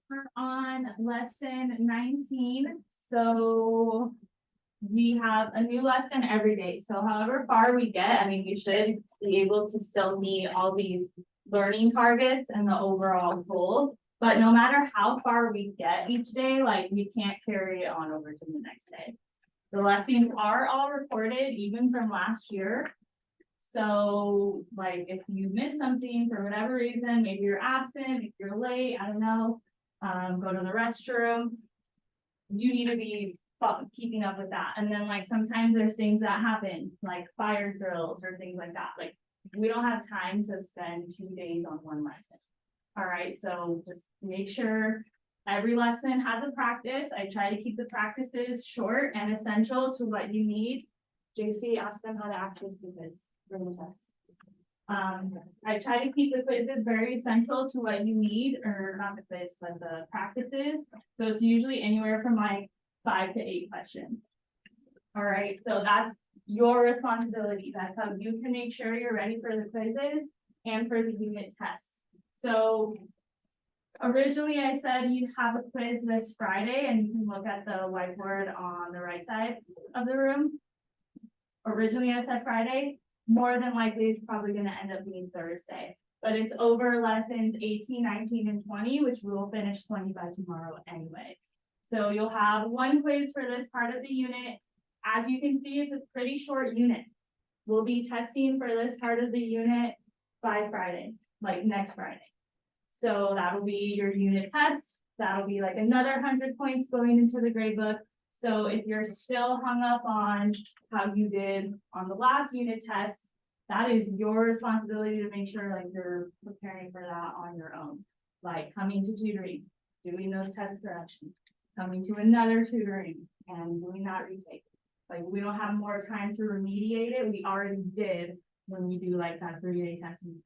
We're on lesson 19. So we have a new lesson every day. So however far we get, I mean, we should be able to still meet all these learning targets and the overall goal. But no matter how far we get each day, like we can't carry it on over to the next day. The lessons are all recorded, even from last year. So like if you miss something for whatever reason, maybe you're absent, if you're late, I don't know, go to the restroom, you need to be keeping up with that. And then like sometimes there's things that happen, like fire drills or things like that. Like we don't have time to spend 2 days on one lesson. All right, so just make sure every lesson has a practice. I try to keep the practices short and essential to what you need. JC, ask them how to access the quiz for the test. I try to keep the quizzes very essential to what you need, or not the quiz, but the practices. So it's usually anywhere from like 5 to 8 questions. All right, so that's your responsibility. That's how you can make sure you're ready for the quizzes and for the unit tests. So originally I said you'd have a quiz this Friday, and you can look at the whiteboard on the right side of the room. Originally I said Friday. More than likely it's probably going to end up being Thursday, but it's over lessons 18, 19, and 20, which we will finish 20 by tomorrow anyway. So you'll have one quiz for this part of the unit. As you can see, it's a pretty short unit. We'll be testing for this part of the unit by Friday, like next Friday. So that'll be your unit test. That'll be like another 100 points going into the grade book. So if you're still hung up on how you did on the last unit test, that is your responsibility to make sure like you're preparing for that on your own. Like coming to tutoring, doing those test corrections, coming to another tutoring and doing that retake. Like we don't have more time to remediate it. We already did when we do like that 3-day testing.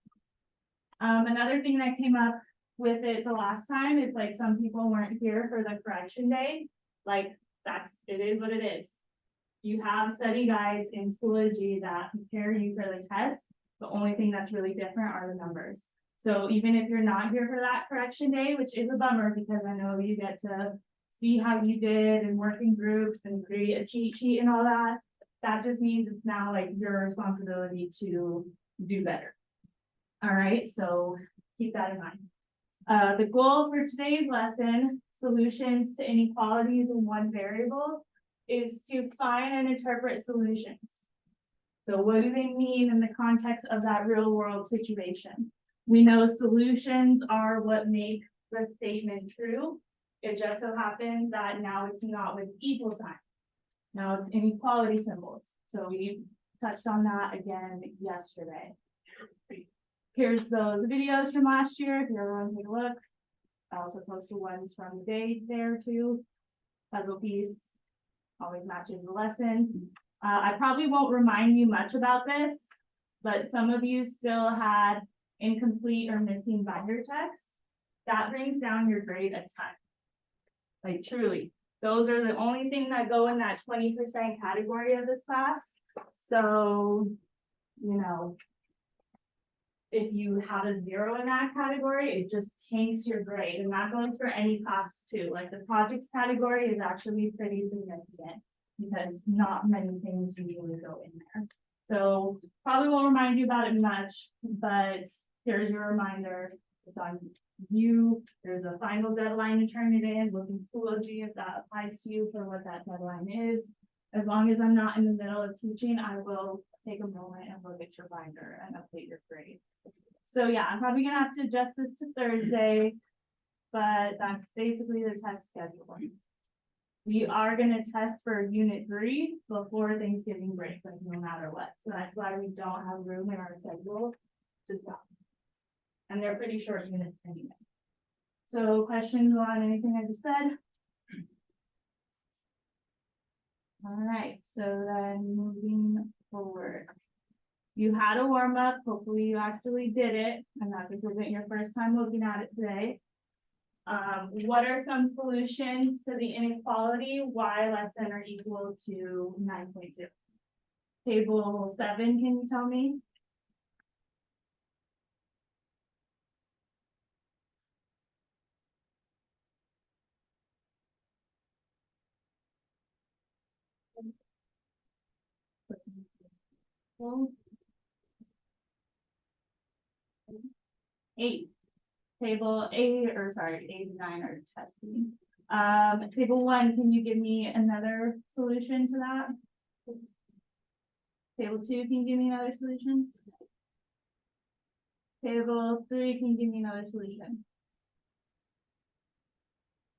Another thing that came up with it the last time is like some people weren't here for the correction day. Like it is what it is. You have study guides in Schoology that prepare you for the test. The only thing that's really different are the numbers. So even if you're not here for that correction day, which is a bummer because I know you get to see how you did and work in groups and create a cheat sheet and all that, that just means it's now like your responsibility to do better. All right, so keep that in mind. The goal for today's lesson, solutions to inequalities in one variable, is to find and interpret solutions. So what do they mean in the context of that real world situation? We know solutions are what make the statement true. It just so happens that now it's not with equal sign. Now it's inequality symbols. So we touched on that again yesterday. Here's those videos from last year if you ever want to take a look. I also posted ones from the day there too. Puzzle piece always matches the lesson. I probably won't remind you much about this, but some of you still had incomplete or missing binder text. That brings down your grade a ton. Like truly, those are the only thing that go in that 20% category of this class. So, you know, if you have a 0 in that category, it just tanks your grade, and that goes for any class too. Like the projects category is actually pretty significant because not many things usually go in there. So probably won't remind you about it much, but here's your reminder. It's on you. There's a final deadline to turn it in. Look in Schoology if that applies to you for what that deadline is. As long as I'm not in the middle of teaching, I will take a moment and look at your binder and update your grade. So yeah, I'm probably gonna have to adjust this to Thursday, but that's basically the test schedule. We are gonna test for unit 3 before Thanksgiving break, like no matter what. So that's why we don't have room in our schedule to stop. And they're pretty short units anyway. So questions on anything I just said? All right, so then moving forward. You had a warm up, hopefully you actually did it, and that this isn't your first time looking at it today. What are some solutions to the inequality y less than or equal to 9.2? Table 7, can you tell me? 8. Table 8, or sorry, 8 and 9 are testing. Table 1, can you give me another solution to that? Table 2, can you give me another solution? Table 3, can you give me another solution?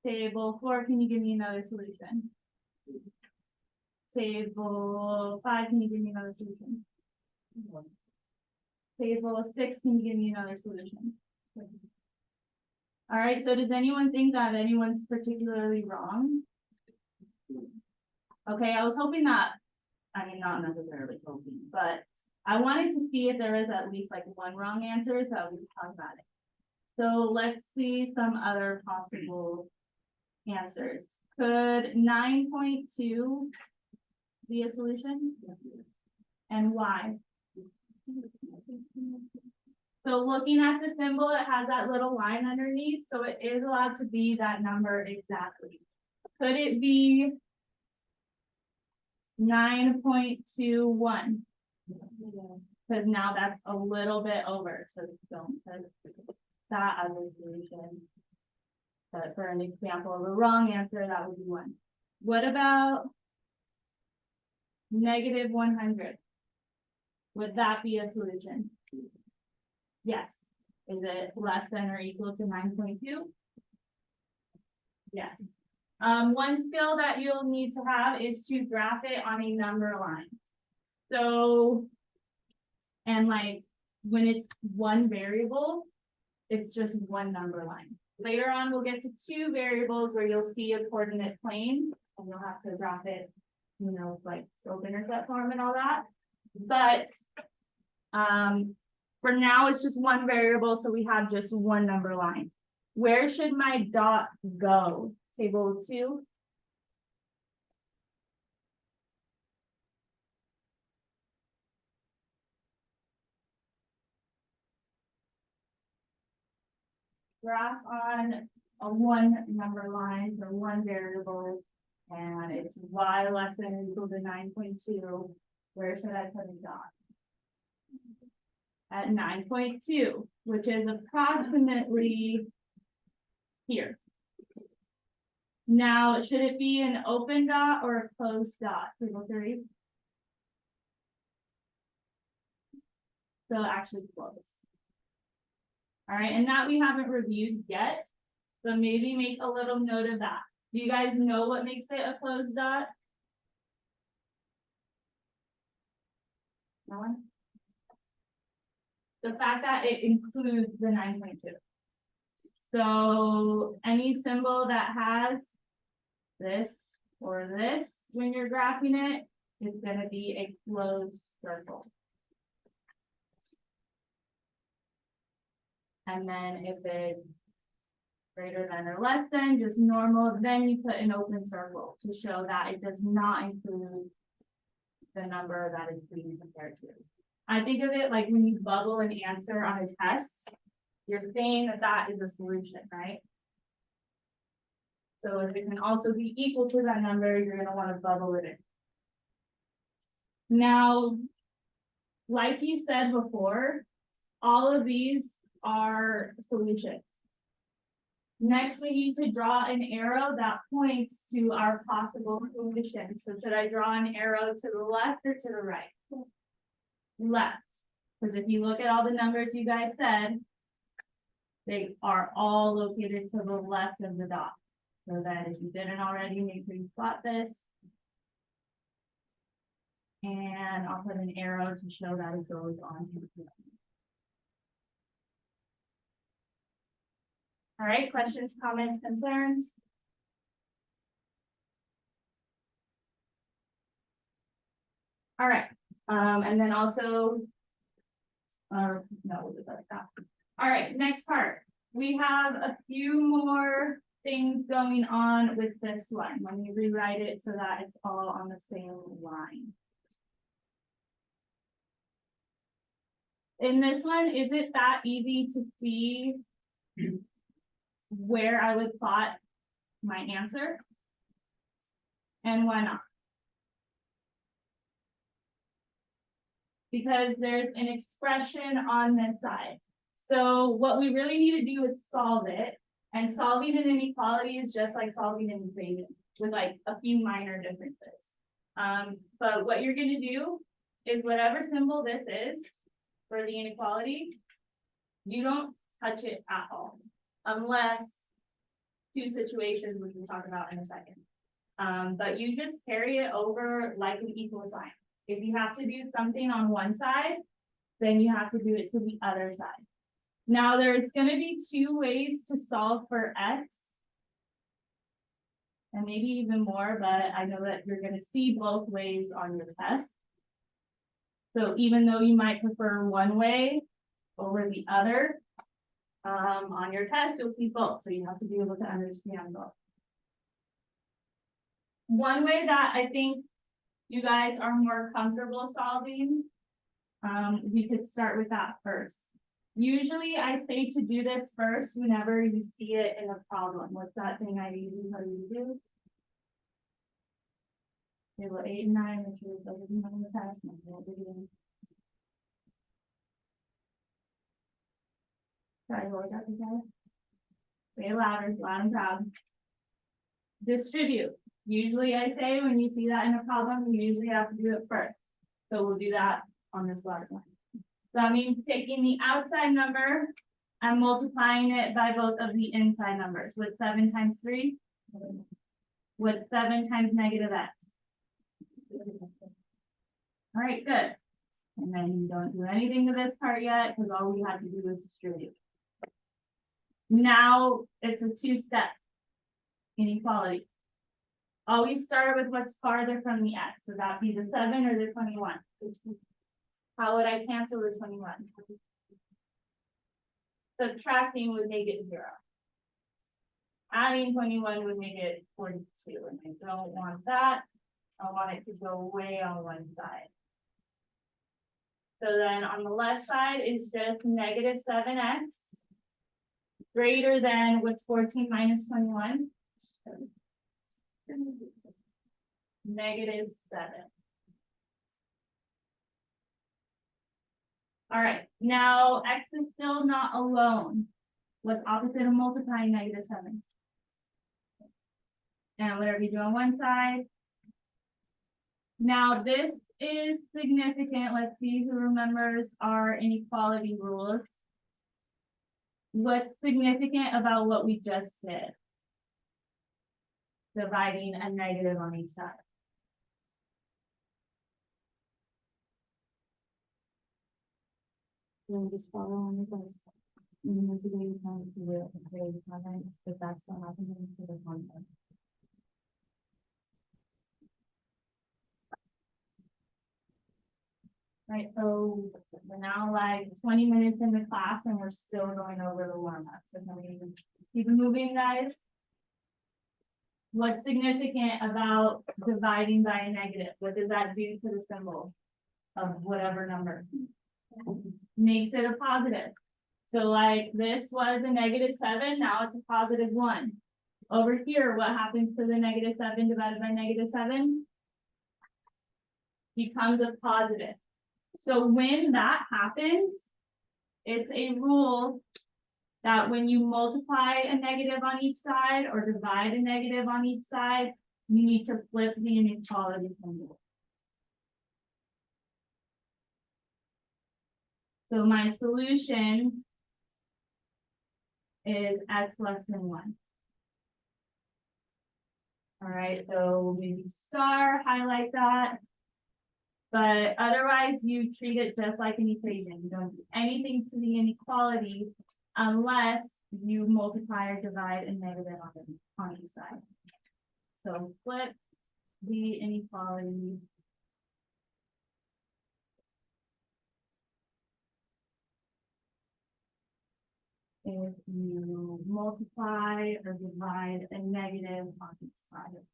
Table 4, can you give me another solution? Table 5, can you give me another solution? Table 6, can you give me another solution? All right, so does anyone think that anyone's particularly wrong? Okay, I was hoping that, I mean, not necessarily hoping, but I wanted to see if there was at least like one wrong answer so we could talk about it. So let's see some other possible answers. Could 9.2 be a solution? And why? So looking at the symbol, it has that little line underneath, so it is allowed to be that number exactly. Could it be 9.21? Because now that's a little bit over, so don't put that as a solution. But for an example of a wrong answer, that would be 1. What about -100? Would that be a solution? Yes. Is it less than or equal to 9.2? Yes. One skill that you'll need to have is to graph it on a number line. So, and like when it's one variable, it's just one number line. Later on, we'll get to 2 variables where you'll see a coordinate plane and you'll have to graph it, you know, like slope-intercept form and all that. But for now, it's just one variable, so we have just one number line. Where should my dot go? Table 2. Graph on a one number line for one variable, and it's y less than or equal to 9.2. Where should I put a dot? At 9.2, which is approximately here. Now, should it be an open dot or a closed dot? Table 3. So actually close. All right, and that we haven't reviewed yet, so maybe make a little note of that. Do you guys know what makes it a closed dot? No one? The fact that it includes the 9.2. So any symbol that has this or this when you're graphing it, it's going to be a closed circle. And then if it's greater than or less than, just normal, then you put an open circle to show that it does not include the number that is being compared to. I think of it like when you bubble an answer on a test, you're saying that that is a solution, right? So if it can also be equal to that number, you're going to want to bubble it in. Now, like you said before, all of these are solutions. Next, we need to draw an arrow that points to our possible solution. So should I draw an arrow to the left or to the right? Left. Because if you look at all the numbers you guys said, they are all located to the left of the dot. So that if you didn't already, make sure you plot this. And I'll put an arrow to show that it goes on. All right, questions, comments, concerns? All right, and then also, no, we'll do that. All right, next part. We have a few more things going on with this one when we rewrite it so that it's all on the same line. In this one, is it that easy to see where I would plot my answer? And why not? because there's an expression on this side. So what we really need to do is solve it. And solving an inequality is just like solving an equation with like a few minor differences. But what you're gonna do is whatever symbol this is for the inequality, you don't touch it at all, unless two situations, which we'll talk about in a second. But you just carry it over like an equal sign. If you have to do something on one side, then you have to do it to the other side. Now there's going to be two ways to solve for x, and maybe even more, but I know that you're going to see both ways on your test. So even though you might prefer one way over the other, on your test, you'll see both. So you have to be able to understand both. One way that I think you guys are more comfortable solving, we could start with that first. Usually I say to do this first whenever you see it in a problem. What's that thing I usually tell you to do? Table 8 and 9, which is everything on the test. Sorry, what was that you said? Say it louder, loud and proud. Distribute. Usually I say when you see that in a problem, you usually have to do it first. So we'll do that on this large one. So that means taking the outside number and multiplying it by both of the inside numbers. What's 7 times 3? What's 7 times negative x? All right, good. And then you don't do anything to this part yet, because all we had to do was distribute. Now it's a two-step inequality. Always start with what's farther from the x. So that'd be the 7 or the 21. How would I cancel the 21? Subtracting would make it 0. Adding 21 would make it 42, and I don't want that. I want it to go way on one side. So then on the left side is just negative 7x greater than what's 14 minus 21? Negative 7. All right, now x is still not alone. What's opposite of multiplying negative 7? And whatever you do on one side. Now this is significant. Let's see who remembers our inequality rules. What's significant about what we just did? Dividing a negative on each side. We'll just follow on with this. If that's not happening to the content. Right, so we're now like 20 minutes in the class and we're still going over the warm-up. So can we keep moving, guys? What's significant about dividing by a negative? What does that do to the symbol of whatever number? Makes it a positive. So like this was a negative 7, now it's a positive 1. Over here, what happens to the negative 7 divided by negative 7? Becomes a positive. So when that happens, it's a rule that when you multiply a negative on each side or divide a negative on each side, you need to flip the inequality symbol. So my solution is x less than 1. All right, so maybe star, highlight that. But otherwise, you treat it just like an equation. You don't do anything to the inequality unless you multiply or divide a negative on each side. So flip the inequality. If you multiply or divide a negative on each side.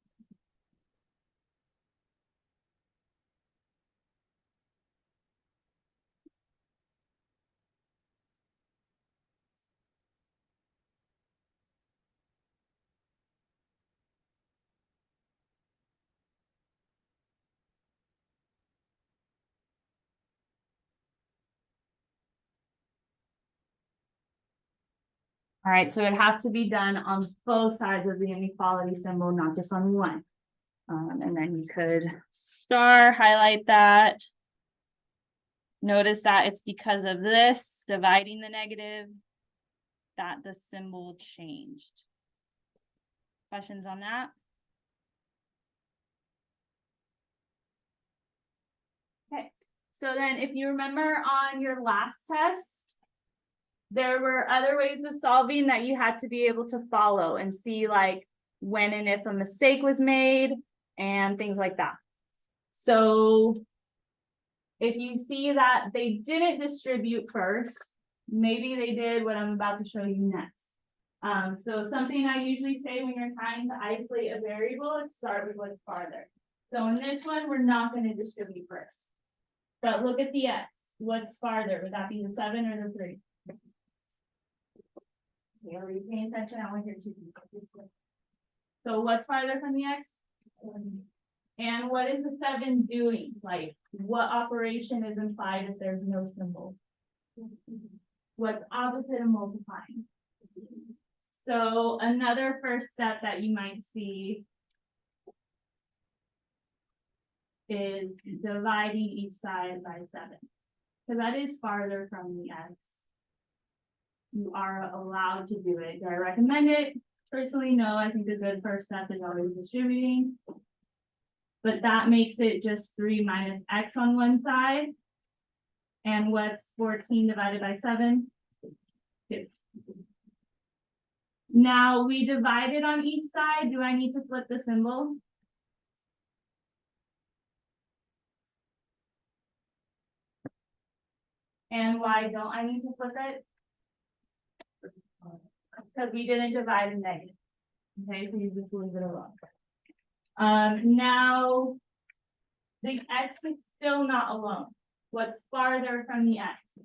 All right, so it have to be done on both sides of the inequality symbol, not just on one. And then you could highlight that. Notice that it's because of this dividing the negative that the symbol changed. Questions on that? Okay, so then if you remember on your last test, there were other ways of solving that you had to be able to follow and see like when and if a mistake was made and things like that. So if you see that they didn't distribute first, maybe they did what I'm about to show you next. So something I usually say when you're trying to isolate a variable is start with what's farther. So in this one, we're not going to distribute first. But look at the x. What's farther? Would that be the 7 or the 3? Okay, are you paying attention? I want to hear 2 people. So what's farther from the x? And what is the 7 doing? Like, what operation is implied if there's no symbol? What's opposite of multiplying? So another first step that you might see is dividing each side by 7. Because that is farther from the x. You are allowed to do it. Do I recommend it? Personally, no. I think a good first step is always distributing. But that makes it just 3 minus x on one side. And what's 14 divided by 7? 2. Now we divided on each side. Do I need to flip the symbol? And why don't I need to flip it? Because we didn't divide in negative. Okay, so you just leave it alone. Now the x is still not alone. What's farther from the x?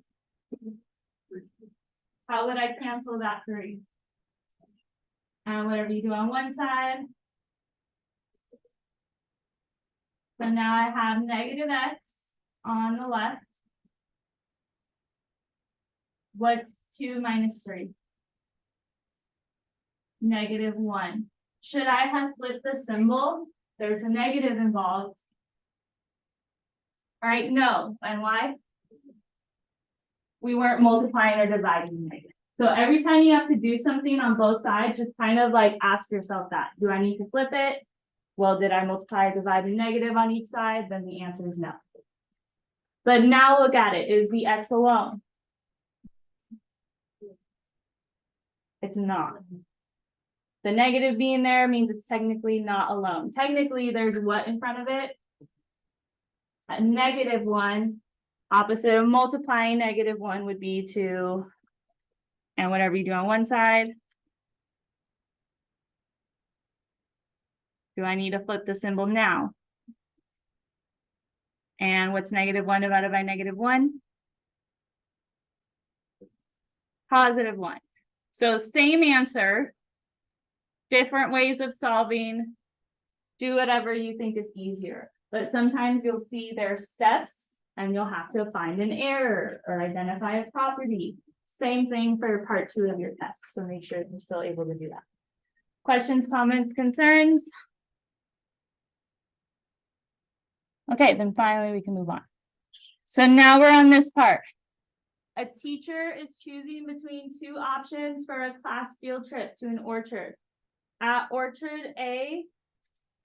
How would I cancel that 3? And whatever you do on one side. So now I have negative x on the left. What's 2 minus 3? Negative 1. Should I have flipped the symbol? There's a negative involved. All right, no. And why? We weren't multiplying or dividing negative. So every time you have to do something on both sides, just kind of like ask yourself that. Do I need to flip it? Well, did I multiply or divide a negative on each side? Then the answer is no. But now look at it. Is the x alone? It's not. The negative being there means it's technically not alone. Technically, there's what in front of it? A negative 1. Opposite of multiplying negative 1 would be 2. And whatever you do on one side. Do I need to flip the symbol now? And what's negative 1 divided by negative 1? Positive 1. So same answer, different ways of solving. Do whatever you think is easier. But sometimes you'll see there's steps and you'll have to find an error or identify a property. Same thing for part 2 of your test. So make sure you're still able to do that. Questions, comments, concerns? Okay, then finally we can move on. So now we're on this part. A teacher is choosing between 2 options for a class field trip to an orchard. At Orchard A,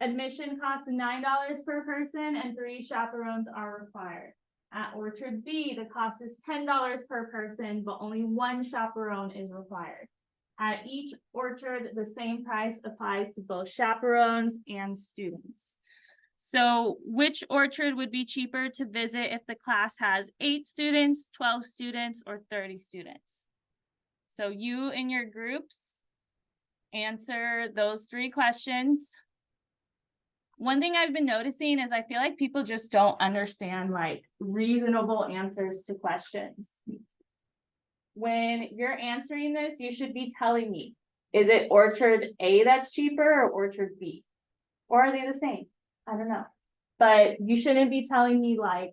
admission costs $9 per person and 3 chaperones are required. At Orchard B, the cost is $10 per person, but only 1 chaperone is required. At each orchard, the same price applies to both chaperones and students. So which orchard would be cheaper to visit if the class has 8 students, 12 students, or 30 students? So you in your groups answer those 3 questions. One thing I've been noticing is I feel like people just don't understand like reasonable answers to questions. When you're answering this, you should be telling me, is it orchard A that's cheaper or orchard B? Or are they the same? I don't know. But you shouldn't be telling me like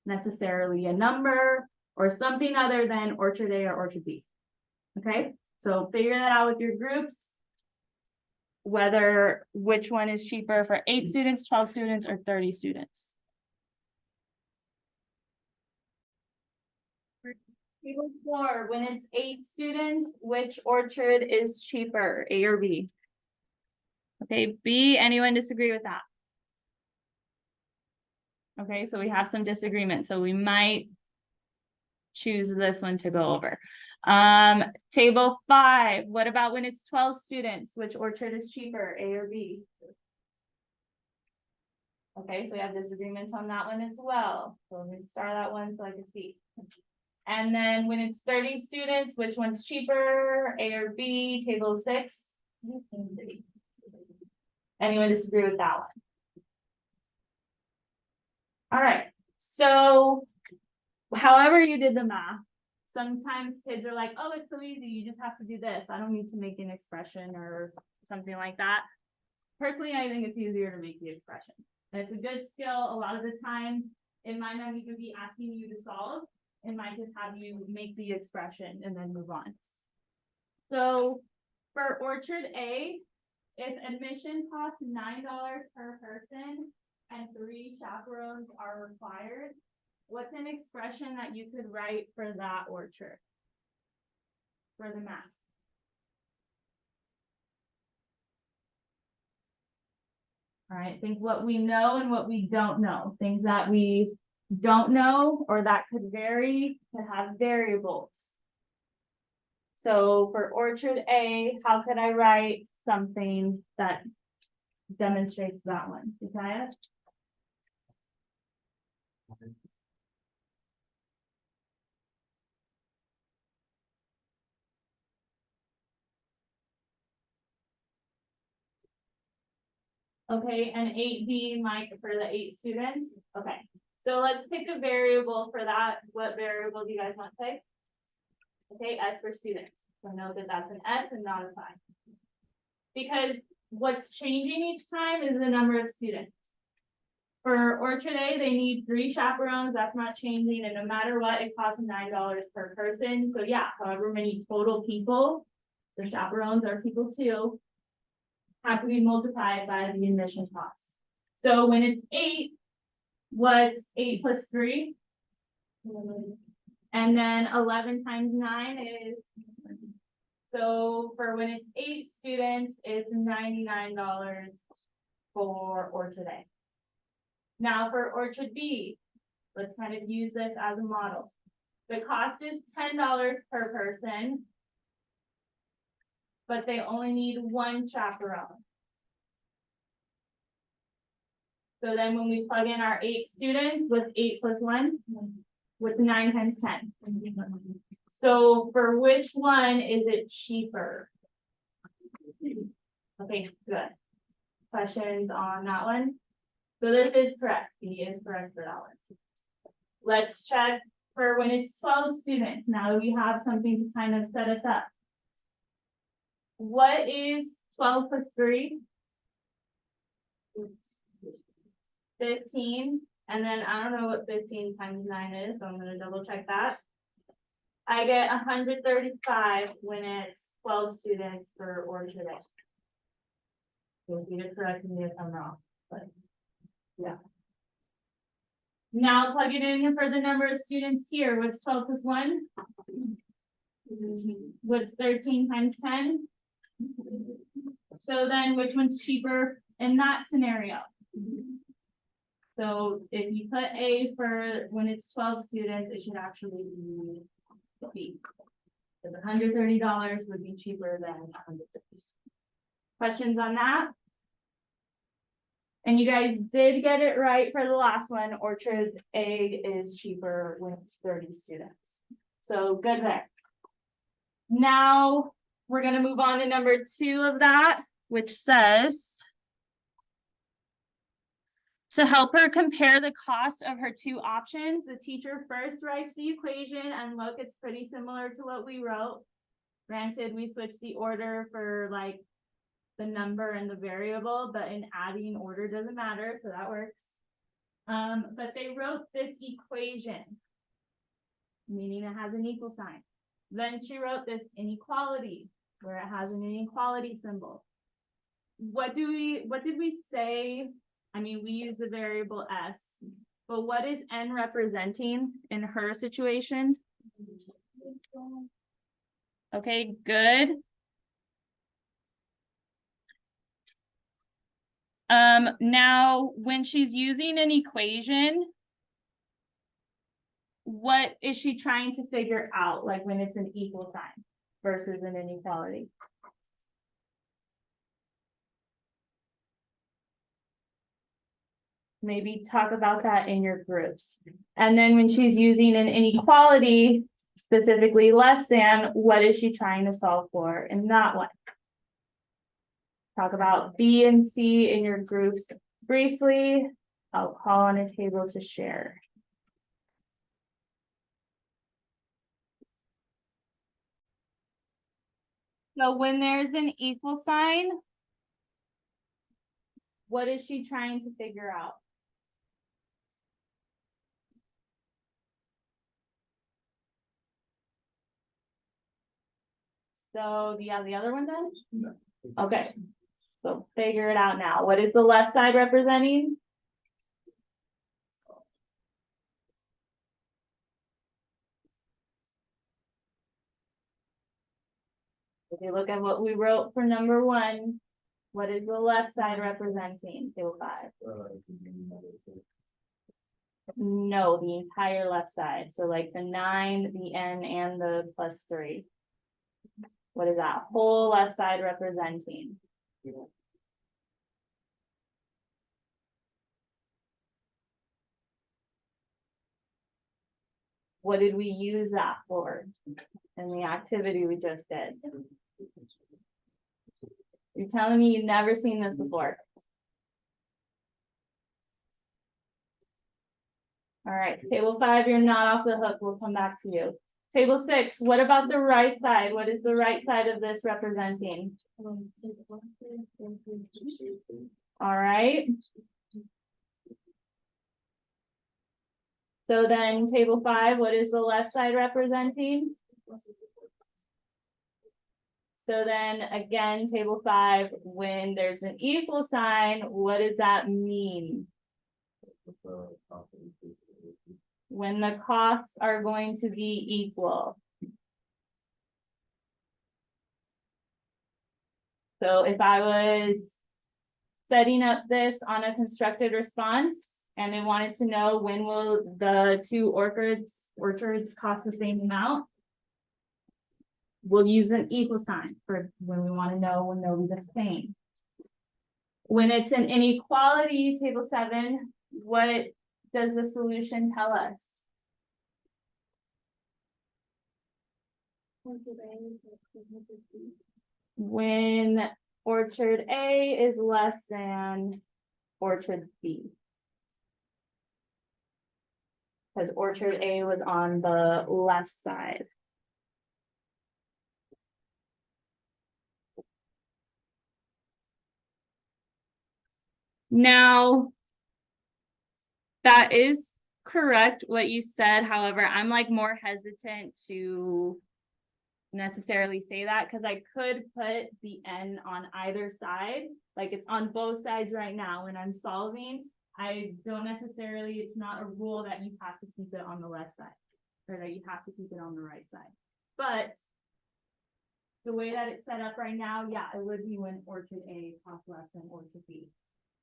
necessarily a number or something other than orchard A or orchard B. Okay? So figure that out with your groups. Which one is cheaper for 8 students, 12 students, or 30 students? Table 4, when it's 8 students, which orchard is cheaper, A or B? Okay, B, anyone disagree with that? Okay, so we have some disagreement, so we might choose this one to go over. Table 5, what about when it's 12 students, which orchard is cheaper, A or B? Okay, so we have disagreements on that one as well. So let me star that one so I can see. And then when it's 30 students, which one's cheaper, A or B, table 6? Anyone disagree with that one? All right, so however you did the math, sometimes kids are like, oh, it's so easy, you just have to do this. I don't need to make an expression or something like that. Personally, I think it's easier to make the expression. And it's a good skill. A lot of the time, it might not even be asking you to solve. It might just have you make the expression and then move on. So for Orchard A, if admission costs $9 per person and 3 chaperones are required, what's an expression that you could write for that orchard? For the math. All right, think what we know and what we don't know. Things that we don't know or that could vary, to have variables. So for Orchard A, how could I write something that demonstrates that one? Isaiah? Okay, and 8B, Mike, for the 8 students. Okay, so let's pick a variable for that. What variable do you guys want to say? Okay, S for students. So note that that's an S and not a 5. Because what's changing each time is the number of students. For Orchard A, they need 3 chaperones. That's not changing. And no matter what, it costs $9 per person. So yeah, however many total people, the chaperones are people too, have to be multiplied by the admission costs. So when it's 8, what's 8 plus 3? And then 11 times 9 is, so for when it's 8 students, it's $99 for Orchard A. Now for Orchard B, let's kind of use this as a model. The cost is $10 per person, but they only need 1 chaperone. So then when we plug in our 8 students, what's 8 plus 1? What's 9 times 10? So for which one is it cheaper? Okay, good. Questions on that one? So this is correct. B is correct for that one. Let's check for when it's 12 students. Now that we have something to kind of set us up. What is 12 plus 3? 15. And then I don't know what 15 times 9 is, so I'm going to double check that. I get 135 when it's 12 students for Orchard A. Feel free to correct me if I'm wrong, but yeah. Now plug it in for the number of students here. What's 12 plus 1? What's 13 times 10? So then which one's cheaper in that scenario? So if you put A for when it's 12 students, it should actually be B. So the $130 would be cheaper than $150. Questions on that? And you guys did get it right for the last one. Orchard A is cheaper when it's 30 students. So good there. Now we're going to move on to number 2 of that, which says, to help her compare the cost of her 2 options, the teacher first writes the equation, and look, it's pretty similar to what we wrote. Granted, we switched the order for like the number and the variable, but in adding order doesn't matter, so that works. But they wrote this equation, meaning it has an equal sign. Then she wrote this inequality where it has an inequality symbol. What did we say? I mean, we use the variable s, but what is n representing in her situation? Okay, good. Now when she's using an equation, what is she trying to figure out? Like when it's an equal sign versus an inequality? Maybe talk about that in your groups. And then when she's using an inequality, specifically less than, what is she trying to solve for in that one? Talk about B and C in your groups briefly. I'll call on a table to share. So when there's an equal sign, what is she trying to figure out? So do you have the other one then? No. Okay, so figure it out now. What is the left side representing? If you look at what we wrote for number 1, what is the left side representing? Table 5. No, the entire left side. So like the 9, the n, and the +3. What is that whole left side representing? What did we use that for in the activity we just did? You're telling me you've never seen this before? All right, table 5, you're not off the hook. We'll come back to you. Table 6, what about the right side? What is the right side of this representing? All right. So then table 5, what is the left side representing? So then again, table 5, when there's an equal sign, what does that mean? When the costs are going to be equal. So if I was setting up this on a constructed response and they wanted to know when will the 2 orchards cost the same amount, we'll use an equal sign for when we want to know when they'll be the same. When it's an inequality, table 7, what does the solution tell us? When orchard A is less than orchard B. Because orchard A was on the left side. Now, that is correct what you said. However, I'm like more hesitant to necessarily say that because I could put the n on either side, like it's on both sides right now when I'm solving. I don't necessarily, it's not a rule that you have to keep it on the left side or that you have to keep it on the right side. But the way that it's set up right now, yeah, it would be when orchard A costs less than orchard B.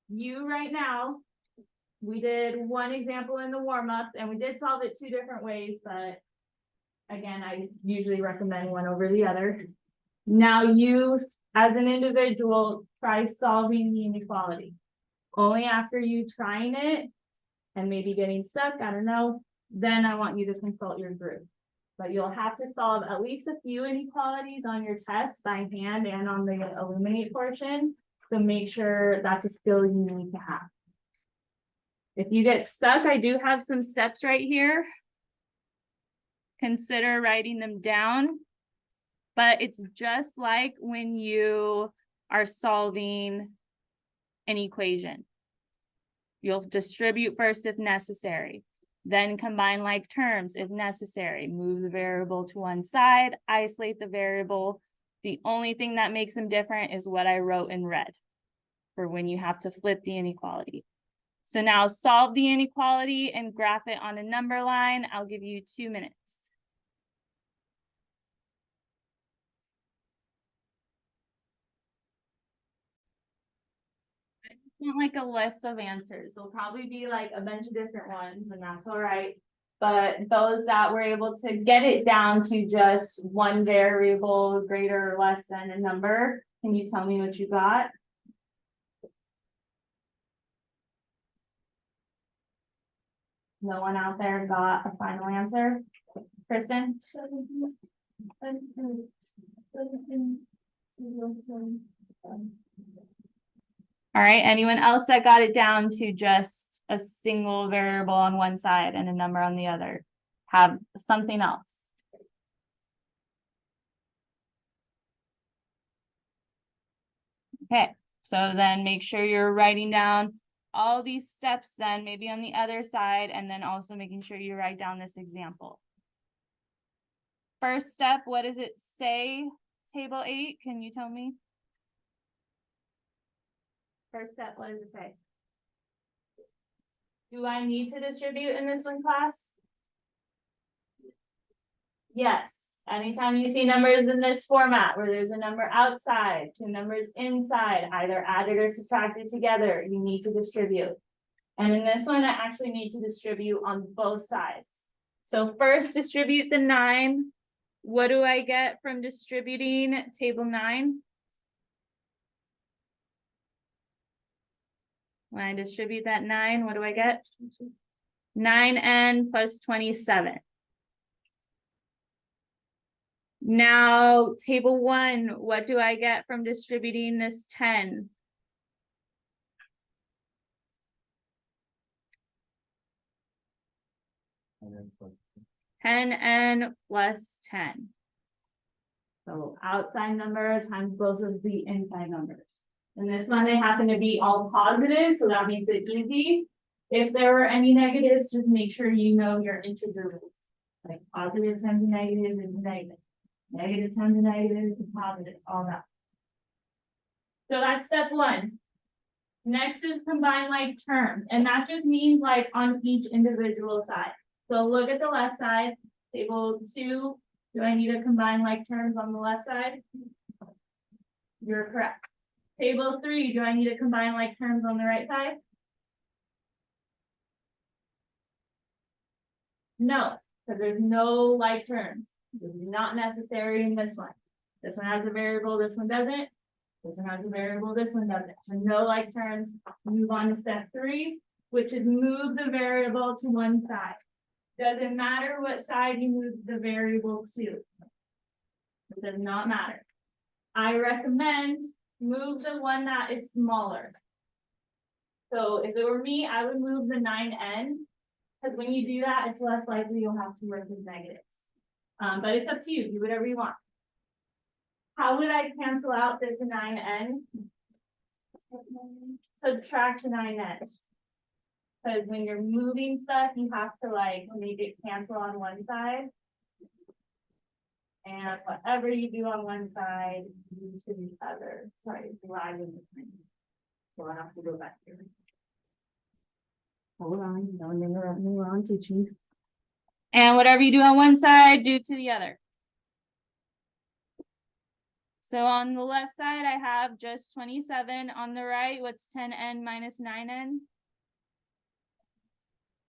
You right now, we did one example in the warm-up and we did solve it 2 different ways, but again, I usually recommend one over the other. Now you, as an individual, try solving the inequality. Only after you trying it and maybe getting stuck, I don't know, then I want you to consult your group. But you'll have to solve at least a few inequalities on your test by hand and on the illuminate portion. So make sure that's a skill you need to have. If you get stuck, I do have some steps right here. Consider writing them down. But it's just like when you are solving an equation. You'll distribute first if necessary. Then combine like terms if necessary. Move the variable to one side, isolate the variable. The only thing that makes them different is what I wrote in red for when you have to flip the inequality. So now solve the inequality and graph it on a number line. I'll give you 2 minutes. I want like a list of answers. There'll probably be like a bunch of different ones, and that's all right. But those that were able to get it down to just one variable greater or less than a number, can you tell me what you got? No one out there got a final answer? Kristen? All right, anyone else that got it down to just a single variable on one side and a number on the other? Have something else? Okay, so then make sure you're writing down all these steps then maybe on the other side, and then also making sure you write down this example. First step, what does it say? Table 8, can you tell me? First step, what does it say? Do I need to distribute in this one, class? Yes, anytime you see numbers in this format where there's a number outside, two numbers inside, either added or subtracted together, you need to distribute. And in this one, I actually need to distribute on both sides. So first distribute the 9. What do I get from distributing table 9? When I distribute that 9, what do I get? 9n plus 27. Now, table 1, what do I get from distributing this 10? And 10n plus 10. So outside number times both of the inside numbers. And this one, they happen to be all positive, so that makes it easy. If there were any negatives, just make sure you know your integer rules. Like positive times a negative is negative. Negative times a negative is positive, all that. So that's step 1. Next is combine like terms, and that just means like on each individual side. So look at the left side, table 2. Do I need to combine like terms on the left side? You're correct. Table 3, do I need to combine like terms on the right side? No, because there's no like terms. This is not necessary in this one. This one has a variable, this one doesn't. This one has a variable, this one doesn't. So no like terms. Move on to step 3, which is move the variable to one side. Doesn't matter what side you move the variable to. It does not matter. I recommend move the one that is smaller. So if it were me, I would move the 9n, because when you do that, it's less likely you'll have to work with negatives. But it's up to you, do whatever you want. How would I cancel out this 9n? Subtract 9n. Because when you're moving stuff, you have to like make it cancel on one side. And whatever you do on one side, you to the other. Sorry, driving the screen. So I have to go back here. Hold on, don't interrupt me while I'm teaching. And whatever you do on one side, do to the other. So on the left side, I have just 27. On the right, what's 10n minus 9n?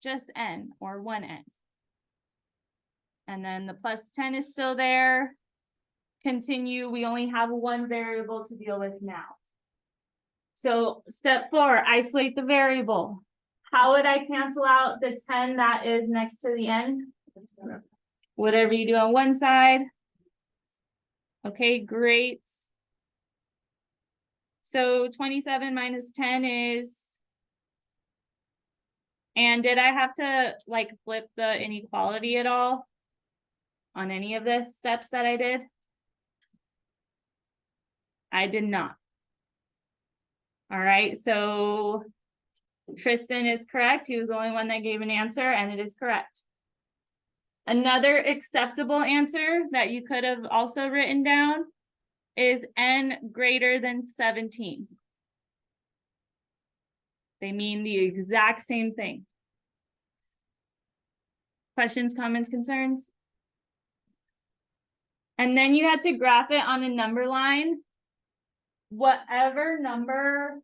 Just n, or 1n. And then the plus 10 is still there. Continue, we only have one variable to deal with now. So step 4, isolate the variable. How would I cancel out the 10 that is next to the n? Whatever you do on one side. Okay, great. So 27 minus 10 is, and did I have to like flip the inequality at all on any of the steps that I did? I did not. All right, so Tristan is correct. He was the only one that gave an answer, and it is correct. Another acceptable answer that you could have also written down is n greater than 17. They mean the exact same thing. Questions, comments, concerns? And then you had to graph it on a number line. Whatever number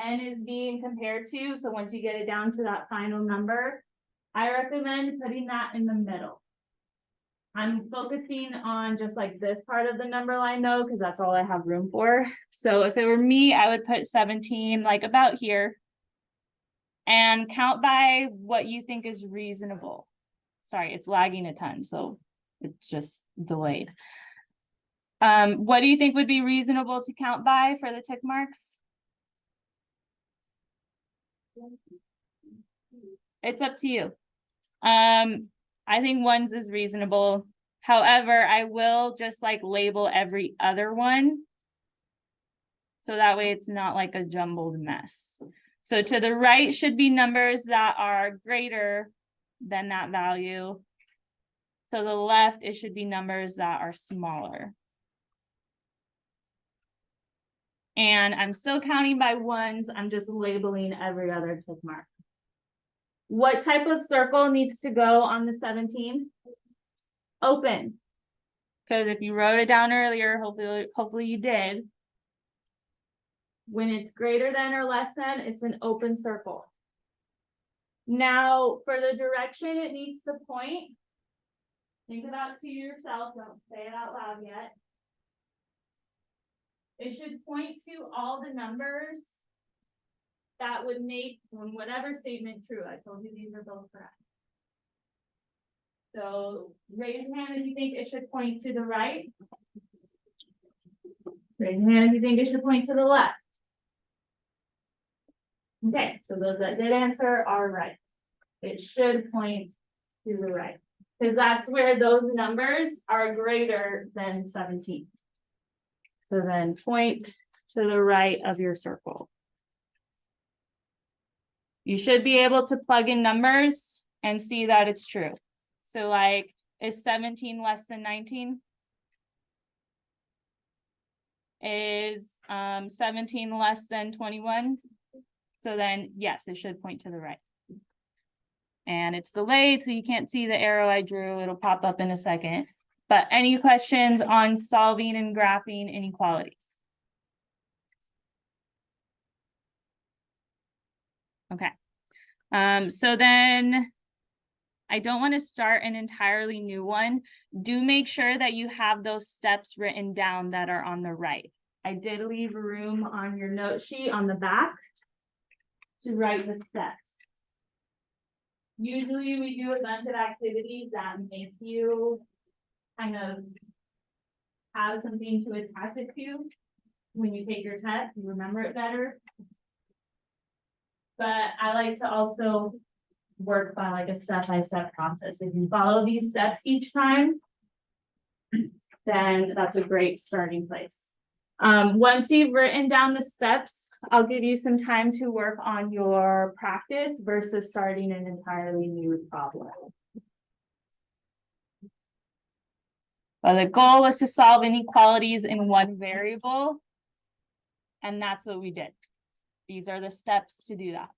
n is being compared to, so once you get it down to that final number, I recommend putting that in the middle. I'm focusing on just like this part of the number line though, because that's all I have room for. So if it were me, I would put 17 like about here and count by what you think is reasonable. Sorry, it's lagging a ton, so it's just delayed. What do you think would be reasonable to count by for the tick marks? It's up to you. I think ones is reasonable. However, I will just like label every other one. So that way it's not like a jumbled mess. So to the right should be numbers that are greater than that value. To the left, it should be numbers that are smaller. And I'm still counting by ones. I'm just labeling every other tick mark. What type of circle needs to go on the 17? Open. Because if you wrote it down earlier, hopefully you did. When it's greater than or less than, it's an open circle. Now, for the direction it needs to point, think about it to yourself. Don't say it out loud yet. It should point to all the numbers that would make whatever statement true. I told you these are both correct. So raise your hand if you think it should point to the right. Raise your hand if you think it should point to the left. Okay, so those that did answer are right. It should point to the right, because that's where those numbers are greater than 17. So then point to the right of your circle. You should be able to plug in numbers and see that it's true. So like, is 17 less than 19? Is 17 less than 21? So then, yes, it should point to the right. And it's delayed, so you can't see the arrow I drew. It'll pop up in a second. But any questions on solving and graphing inequalities? Okay. So then I don't want to start an entirely new one. Do make sure that you have those steps written down that are on the right. I did leave room on your note sheet on the back to write the steps. Usually we do a bunch of activities that make you kind of have something to attach it to. When you take your test, you remember it better. But I like to also work by like a step-by-step process. If you follow these steps each time, then that's a great starting place. Once you've written down the steps, I'll give you some time to work on your practice versus starting an entirely new problem. Well, the goal was to solve inequalities in one variable, and that's what we did. These are the steps to do that.